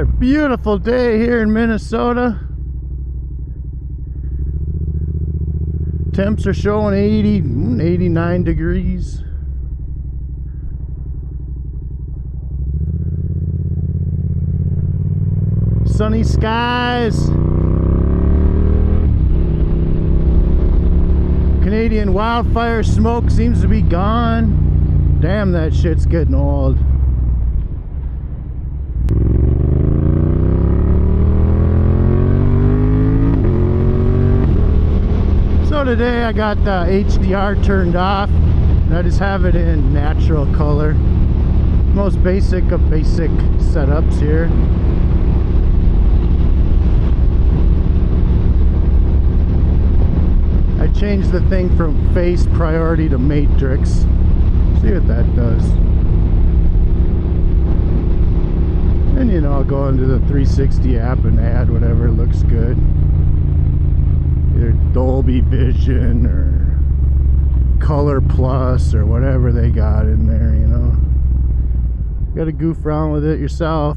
Another beautiful day here in Minnesota. Temps are showing 89 degrees. Sunny skies. Canadian wildfire smoke seems to be gone. Damn, that shit's getting old. So today I got the HDR turned off and I just have it in natural color. Most basic of basic setups here. I changed the thing from face priority to matrix. See what that does. And you know, I'll go into the 360 app and add whatever looks good. Either Dolby Vision or Color Plus or whatever they got in there, you know. You gotta goof around with it yourself.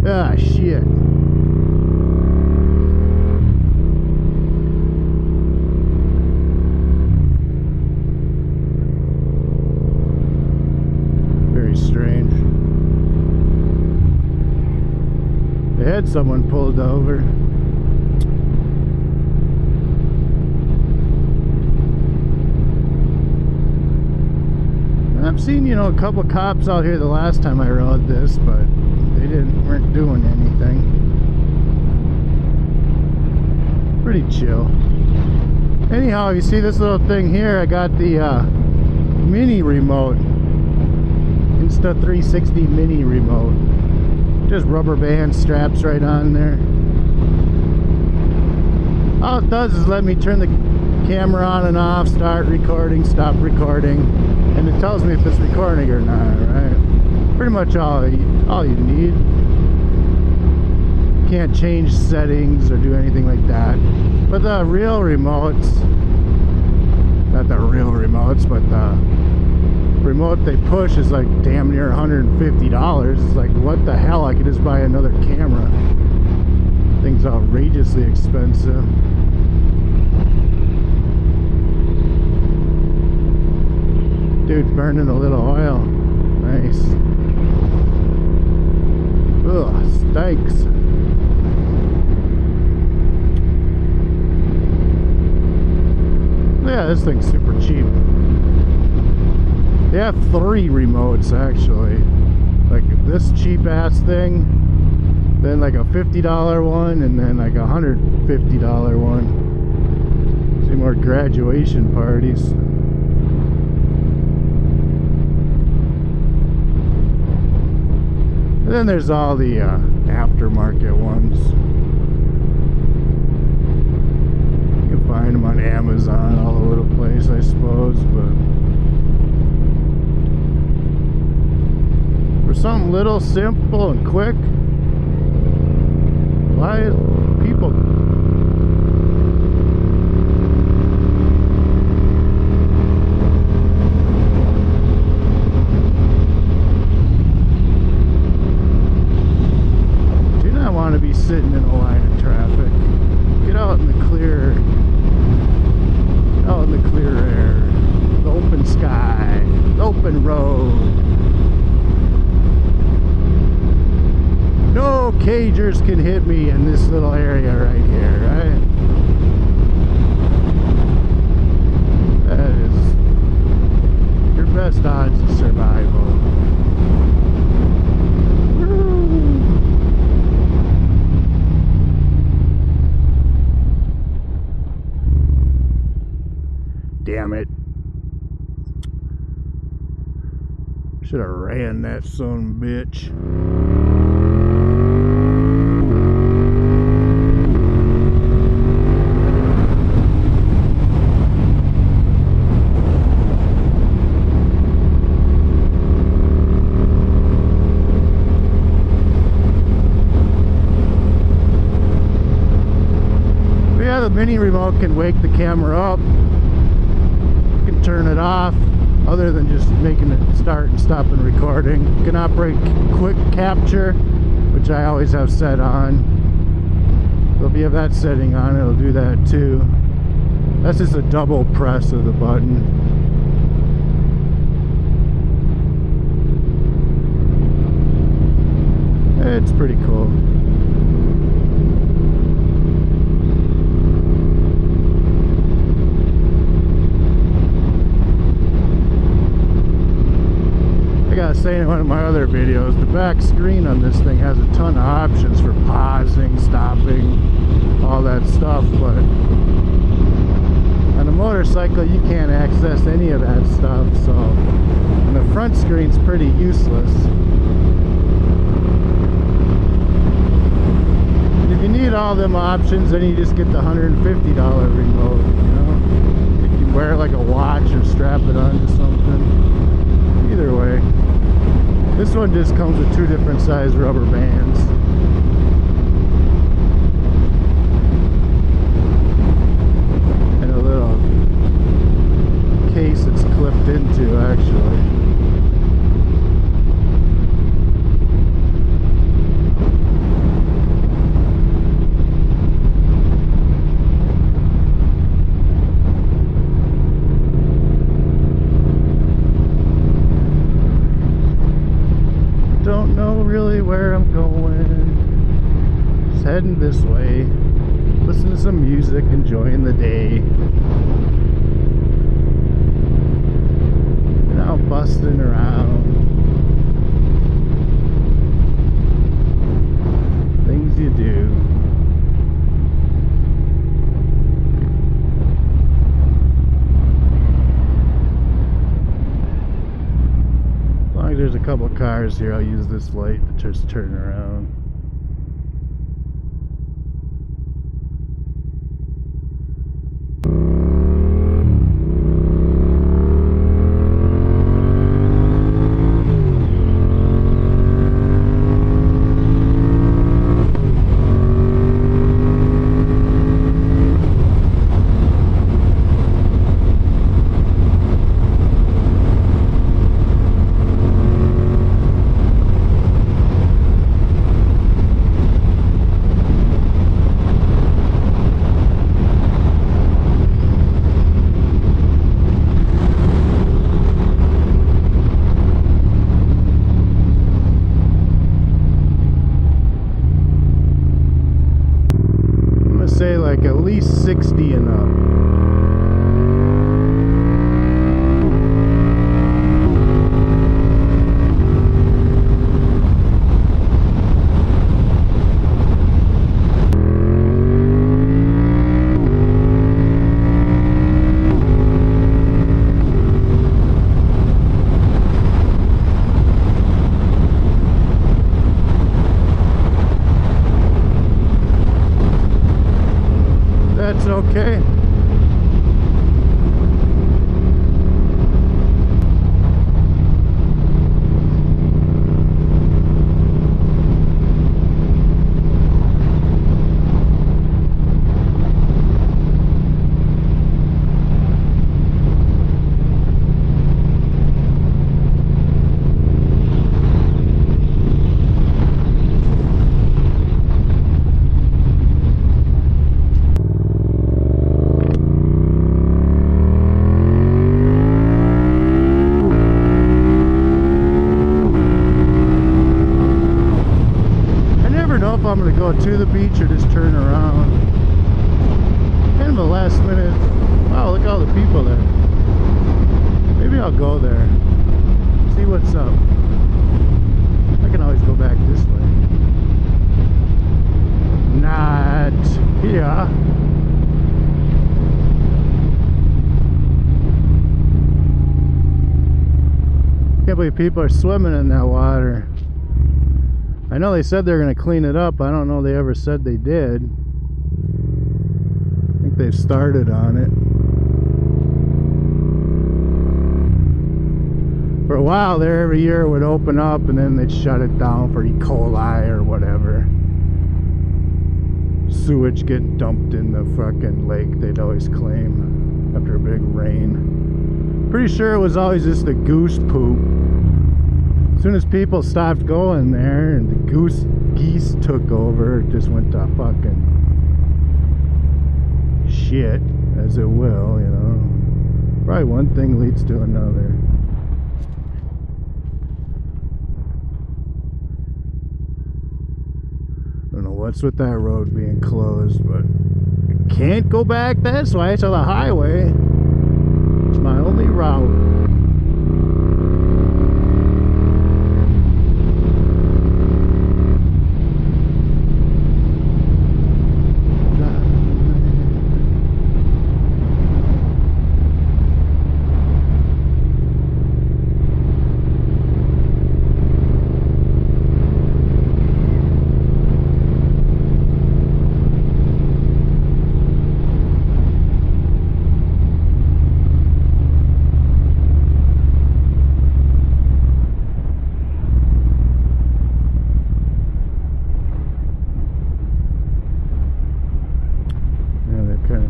Ah, shit. Strange. They had someone pulled over. I've seen, you know, a couple of cops out here the last time I rode this, but they weren't doing anything. Pretty chill. Anyhow, you see this little thing here? I got the mini remote. Insta 360 mini remote. Just rubber band straps right on there. All it does is let me turn the camera on and off, start recording, stop recording, and it tells me if it's recording or not, right? Pretty much all you need. Can't change settings or do anything like that. But the real remotes, not the real remotes, but the remote they push is like damn near $150. It's like, what the hell, I could just buy another camera. Thing's outrageously expensive. Dude's burning a little oil. Nice. Ugh, stinks. Yeah, this thing's super cheap. They have 3 remotes actually, like this cheap ass thing, then like a $50 one, and then like a $150 one. See more graduation parties. And then there's all the aftermarket ones. You can find them on Amazon all over the place, I suppose, but something little simple and quick. Why people do not want to be sitting in a line of traffic. Get out in the clear air, the open sky, the open road. No cagers can hit me in this little area right here, right? That is your best odds of survival. Woo. Damn it. Should have ran that son of a bitch. The mini remote can wake the camera up. You can turn it off, other than just making it start and stop and recording. You can operate quick capture, which I always have set on. So if you have that setting on, it'll do that too. That's just a double press of the button. It's pretty cool. I gotta say, in one of my other videos, the back screen on this thing has a ton of options for pausing, stopping, all that stuff, but on a motorcycle you can't access any of that stuff, so and the front screen's pretty useless. If you need all them options, then you just get the $150 remote, you know? You can wear it like a watch or strap it onto something. Either way. This one just comes with 2 different size rubber bands. And a little case it's clipped into, actually. Don't know really where I'm going. Just heading this way. Listen to some music, enjoying the day. And out busting around. Things you do. There's a couple cars here. I'll use this light to just turn around. Say like at least 60 and up. That's okay. I'm going to go to the beach or just turn around. Kind of a last minute. Wow, look at all the people there. Maybe I'll go there. See what's up. I can always go back this way. Not here. Can't believe people are swimming in that water. I know they said they're going to clean it up. I don't know they ever said they did. I think they've started on it. For a while there, every year it would open up and then they'd shut it down for E. coli or whatever. Sewage getting dumped in the fucking lake, they'd always claim, after a big rain. Pretty sure it was always just the goose poop. As soon as people stopped going there and the geese took over, it just went to fucking shit, as it will, you know. Probably one thing leads to another. I don't know what's with that road being closed, but I can't go back this way to the highway. It's my only route.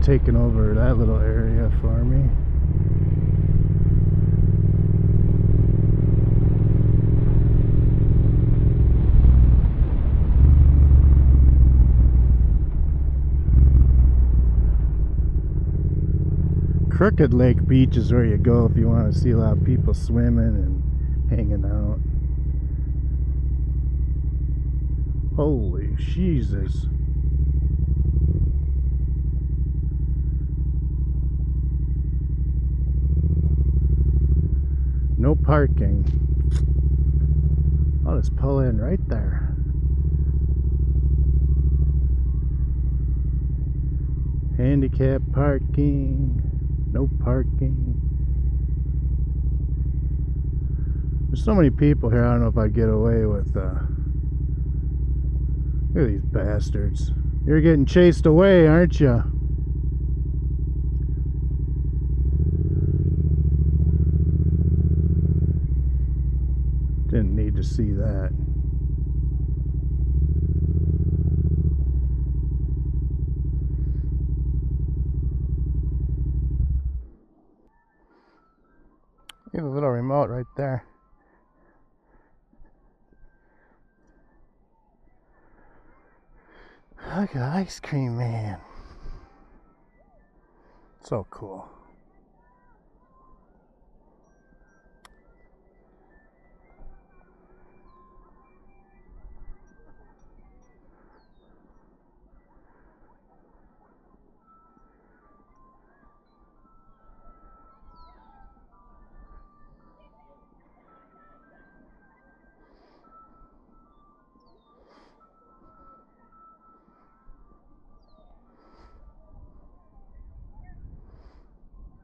Taking over that little area for me. Crooked Lake Beach is where you go if you want to see a lot of people swimming and hanging out. Holy Jesus. No parking. I'll just pull in right there. Handicap parking. No parking. There's so many people here, I don't know if I'd get away with look at these bastards. You're getting chased away, aren't you? Didn't need to see that. You have a little remote right there. Look at Ice Cream Man. So cool.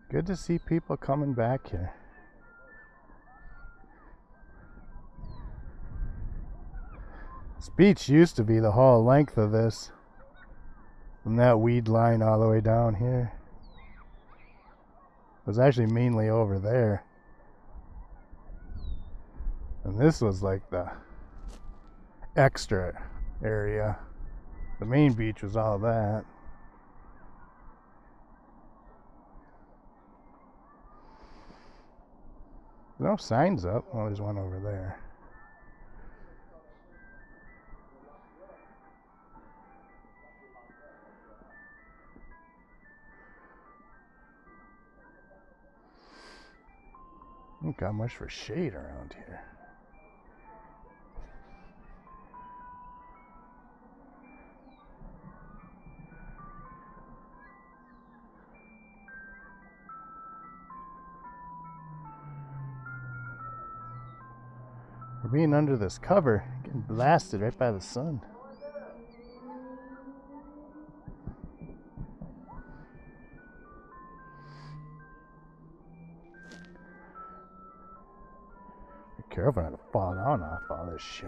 Good to see people coming back here. This beach used to be the whole length of this, from that weed line all the way down here. It was actually mainly over there. And this was like the extra area. The main beach was all that. No signs up. Oh, there's one over there. Ain't got much for shade around here. We're being under this cover, getting blasted right by the sun. Be careful not to fall down off all this shit.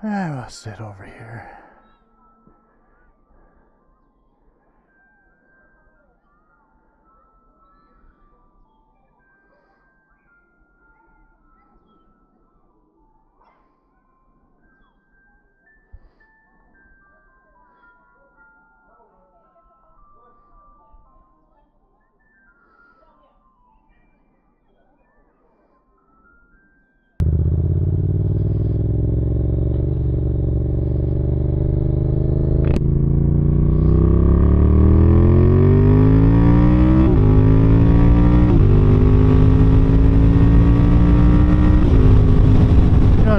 I'll sit over here.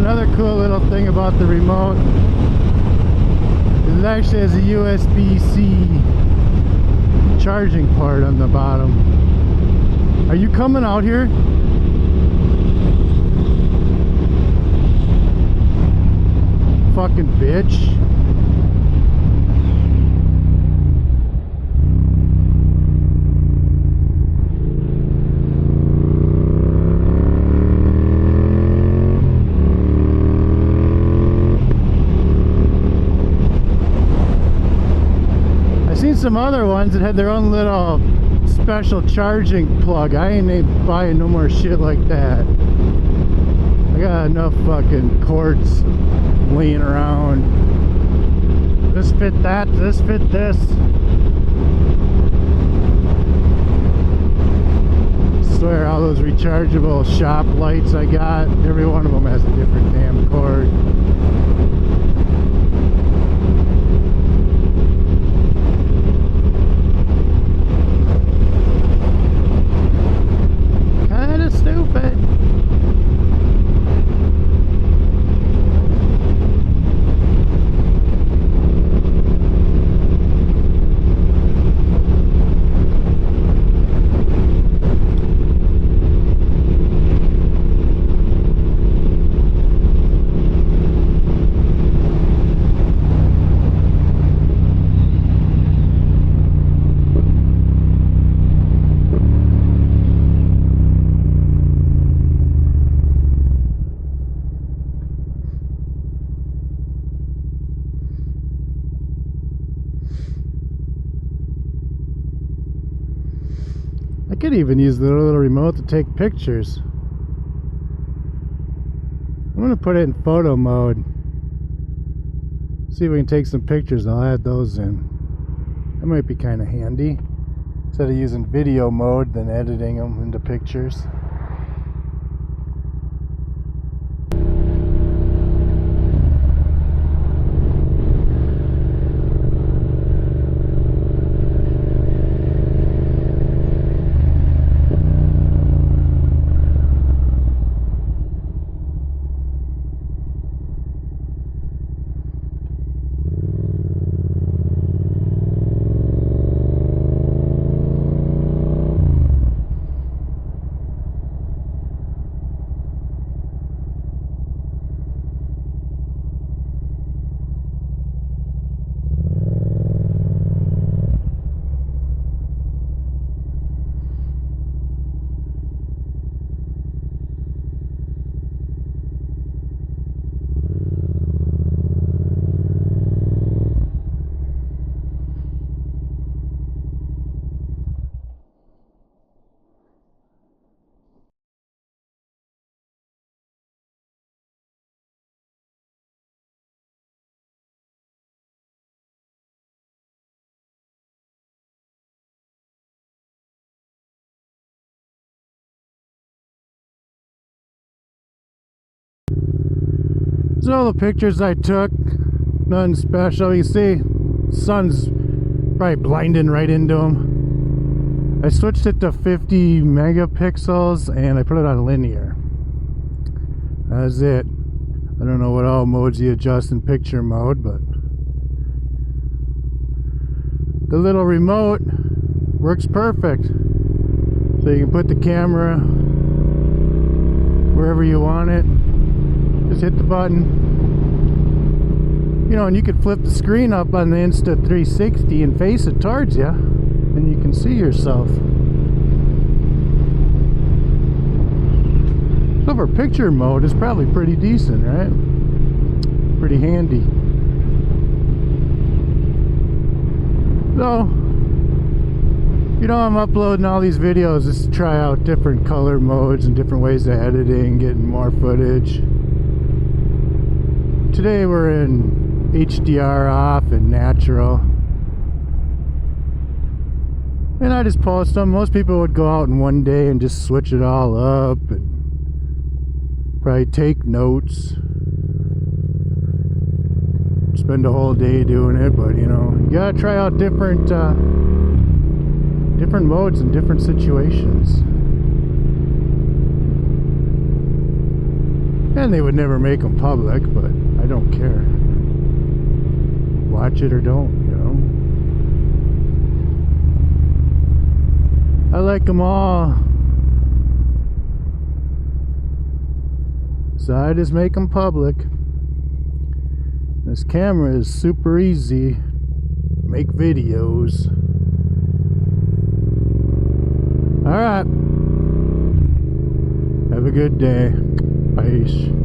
another cool little thing about the remote is it actually has a USB-C charging port on the bottom. Are you coming out here? Fucking bitch. I've seen some other ones that had their own little special charging plug. I ain't buying no more shit like that. I got enough fucking cords laying around. This fit that, this fit this. I swear all those rechargeable shop lights I got, every one of them has a different damn cord. Kinda stupid. I could even use the little remote to take pictures. I'm gonna put it in photo mode. See if we can take some pictures and I'll add those in. That might be kind of handy. Instead of using video mode, then editing them into pictures. So all the pictures I took, nothing special. You see, sun's probably blinding right into them. I switched it to 50 megapixels and I put it on linear. That's it. I don't know what all modes you adjust in picture mode, but the little remote works perfect. So you can put the camera wherever you want it. Just hit the button. You know, and you could flip the screen up on the Insta 360 and face it towards you, and you can see yourself. So for picture mode, it's probably pretty decent, right? Pretty handy. So, you know, I'm uploading all these videos just to try out different color modes and different ways of editing, getting more footage. Today we're in HDR off and natural. And I just post them. Most people would go out in one day and just switch it all up and probably take notes. Spend a whole day doing it, but you know, you gotta try out different modes in different situations. And they would never make them public, but I don't care. Watch it or don't, you know. I like them all. So I just make them public. This camera is super easy. Make videos. Alright. Have a good day. Peace.